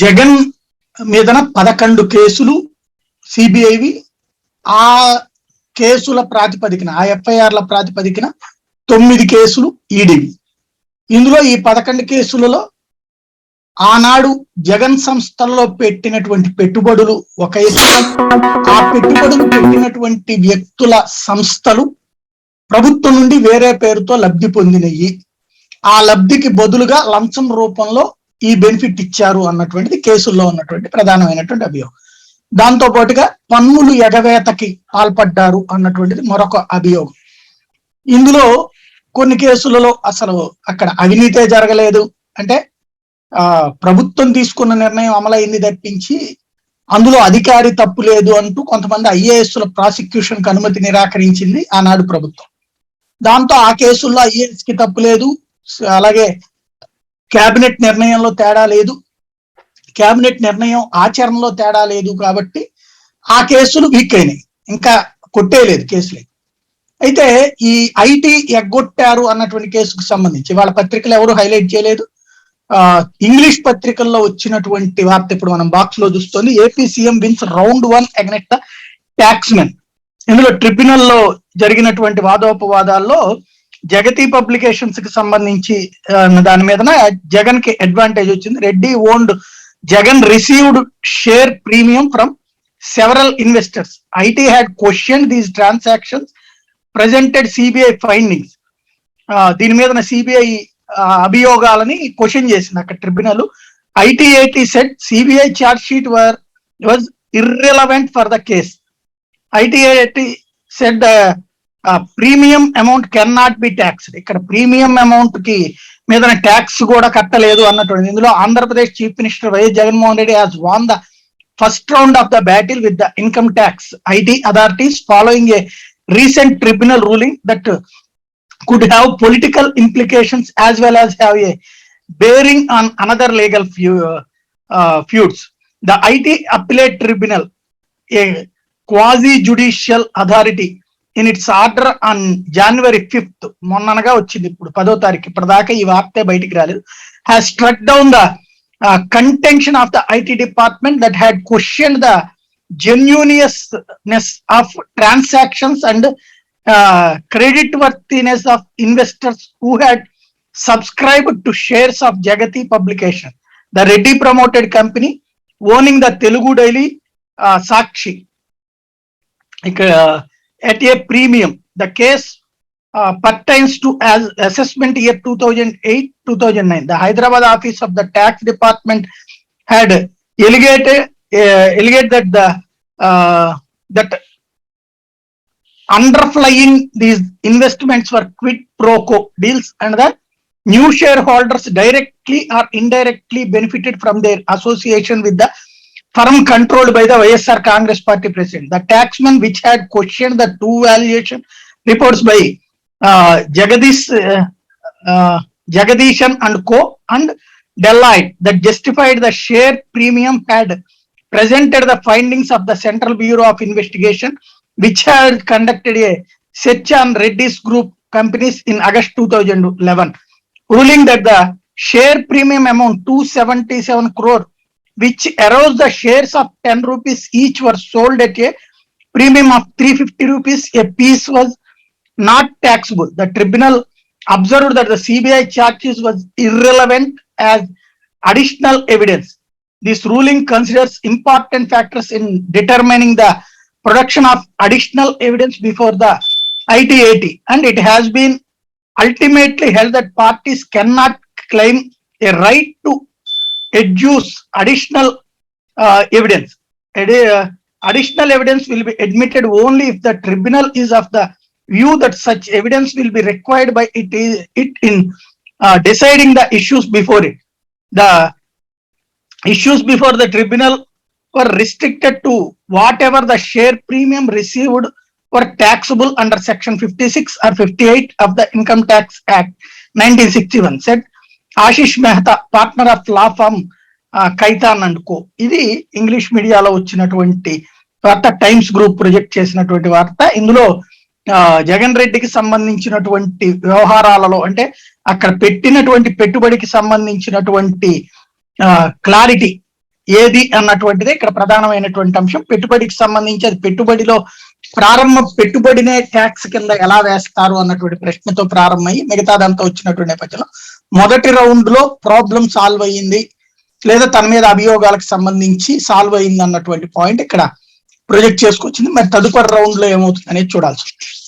జగన్ మీదన 11 కేసులు సిబిఐవి. ఆ కేసుల ప్రాతిపదికన, ఆ ఎఫ్ఐఆర్ల ప్రాతిపదికన 9 కేసులు ఈడీవి. ఇందులో ఈ 11 కేసులలో ఆనాడు జగన్ సంస్థల్లో పెట్టినటువంటి పెట్టుబడులు ఒక ఎత్తు, ఆ పెట్టుబడులు పెట్టినటువంటి వ్యక్తుల సంస్థలు ప్రభుత్వం నుండి వేరే పేరుతో లబ్ధి పొందినయి. ఆ లబ్ధికి బదులుగా లంచం రూపంలో ఈ బెనిఫిట్ ఇచ్చారు అన్నటువంటిది కేసుల్లో ఉన్నటువంటి ప్రధానమైనటువంటి అభియోగం. దాంతో పాటుగా పన్నులు ఎగవేతకి పాల్పడ్డారు అన్నటువంటిది మరొక అభియోగం. ఇందులో కొన్ని కేసులలో అసలు అక్కడ అవినీతే జరగలేదు, అంటే ప్రభుత్వం తీసుకున్న నిర్ణయం అమలైంది తప్పించి అందులో అధికారి తప్పు లేదు అంటూ కొంతమంది ఐఏఎస్ల ప్రాసిక్యూషన్ కి అనుమతి నిరాకరించింది ఆనాడు ప్రభుత్వం. దాంతో ఆ కేసుల్లో ఐఏఎస్ కి తప్పు లేదు, అలాగే కేబినెట్ నిర్ణయంలో తేడా లేదు, కేబినెట్ నిర్ణయం ఆచరణలో తేడా లేదు, కాబట్టి ఆ కేసులు వీక్ అయినాయి, ఇంకా కొట్టేయలేదు కేసులు. అయితే ఈ ఐటీ ఎగ్గొట్టారు అన్నటువంటి కేసుకు సంబంధించి వాళ్ళ పత్రికలు ఎవరు హైలైట్ చేయలేదు. ఇంగ్లీష్ పత్రికల్లో వచ్చినటువంటి వార్త ఇప్పుడు మనం బాక్స్ లో చూస్తుంది. AP CM wins round 1 against the tax men. ఇందులో ట్రిబ్యునల్లో జరిగినటువంటి వాదోపవాదాల్లో జగతి పబ్లికేషన్స్ కి సంబంధించి దాని మీదన జగన్ కి అడ్వాంటేజ్ వచ్చింది. Reddy owned Jagan received share premium from several investors. IT had question these transactions, presented CBI findings. దీని మీద సిబిఐ అభియోగాలని క్వశ్చన్ చేసింది అక్కడ tribunal. IT said CBI charge sheet was irrelevant for the case. IT said premium amount can not be taxed. ఇక్కడ premium amount కి మీద tax కూడా కట్టలేదు అన్నటువంటి. ఇందులో Andhra Pradesh chief minister YS Jaganmohan Reddy has won the first round of the battle with the income tax IT authorities following A recent tribunal ruling that could have political implications as well as have a bearing on another legal feuds. The IT Appellate Tribunal, a quasi-judicial authority, in its order on January 5th, మొన్ననగా వచ్చింది, ఇప్పుడు 10వ తారీఖు, ఇప్పటిదాకా ఈ వార్తే బయటికి రాలేదు, has struck down the contention of the IT department that had questioned the genuineness of transactions and credit worthiness of investors who had subscribed to shares of Jagati publication, the Reddy promoted company owning the Telugu daily Sakshi at a premium. The case pertains to as assessment year 2008-2009. The Hyderabad office of the tax department had alleged that that underlying these investments were quid pro quo deals and the new shareholders directly or indirectly benefited from their association with the firm controlled by the YSR Congress Party president. The taxman, which had questioned the two valuation reports by Jagadishan and Co. and Deloitte that justified the share premium, had presented the findings of the Central Bureau of Investigation, which had conducted a search on Reddy's group companies in August 2011, ruling that the share premium amount 277 crore, which arose the shares of 10 rupees each, were sold at a premium of 350 rupees a piece, was not taxable. The tribunal observed that the CBI charges was irrelevant as additional evidence. This ruling considers important factors in determining the production of additional evidence before the ITAT, and it has been ultimately held that parties cannot claim a right to adduce additional evidence. Additional evidence will be admitted only if the tribunal is of the view that such evidence will be required by it in deciding the issues before it. The issues before the tribunal were restricted to whatever the share premium received were taxable under section 56 or 58 of the Income Tax Act 1961, said Ashish Mehta, partner of law firm Kaitan and Co. ఇది English మీడియాలో వచ్చినటువంటి వార్త, times group project చేసినటువంటి వార్త. ఇందులో జగన్ రెడ్డికి సంబంధించినటువంటి వ్యవహారాలలో, అంటే అక్కడ పెట్టినటువంటి పెట్టుబడికి సంబంధించినటువంటి క్లారిటీ ఏది అన్నటువంటిదే ఇక్కడ ప్రధానమైనటువంటి అంశం. పెట్టుబడికి సంబంధించి అది పెట్టుబడిలో ప్రారంభ పెట్టుబడినే ట్యాక్స్ కింద ఎలా వేస్తారు అన్నటువంటి ప్రశ్నతో ప్రారంభమయ్యి మిగతాదంతా వచ్చినటువంటి నేపథ్యంలో మొదటి రౌండ్ లో ప్రాబ్లం సాల్వ్ అయ్యింది, లేదా తన మీద అభియోగాలకు సంబంధించి సాల్వ్ అయింది అన్నటువంటి పాయింట్ ఇక్కడ ప్రొజెక్ట్ చేసుకొచ్చింది. మరి తదుపరి రౌండ్ లో ఏమవుతుంది అనేది చూడాల్సి ఉంటుంది.